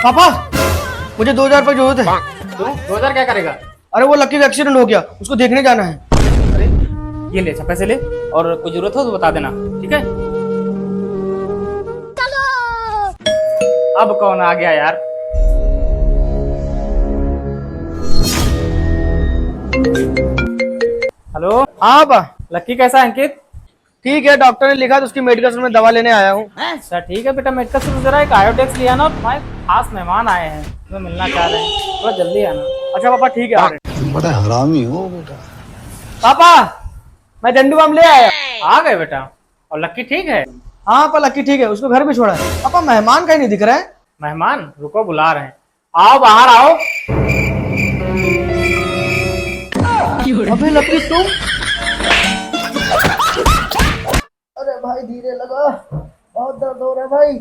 पापा मुझे 2000 रुपये जरूरत है। तू 2000 क्या करेगा? अरे वो लक्की का एक्सीडेंट हो गया, उसको देखने जाना है। अरे ये ले, अच्छा पैसे ले, और कोई जरूरत हो तो बता देना, ठीक है? अब कौन आ गया यार? हेलो। हाँ बा, लक्की कैसा है अंकित? ठीक है, डॉक्टर ने लिखा तो उसकी मेडिकल स्टोर में दवा लेने आया हूँ। अच्छा ठीक है बेटा, मेडिकल से जरा एक आयोडेक्स लिया ना, और तुम्हारे खास मेहमान आए हैं, तुम्हें मिलना चाह रहे हैं, थोड़ा जल्दी आना। अच्छा पापा ठीक है, आ रहे हैं। बड़ा हरामी हो बेटा। पापा मैं झंडू बम ले आया। आ गए बेटा। और लक्की ठीक है? हाँ पापा लक्की ठीक है, उसको घर भी छोड़ा है। पापा मेहमान कहीं नहीं दिख रहा है। मेहमान रुको, बुला रहे हैं, आओ बाहर आओ। अबे लक्की तुम? अरे भाई धीरे लगा, बहुत दर्द हो रहा है भाई।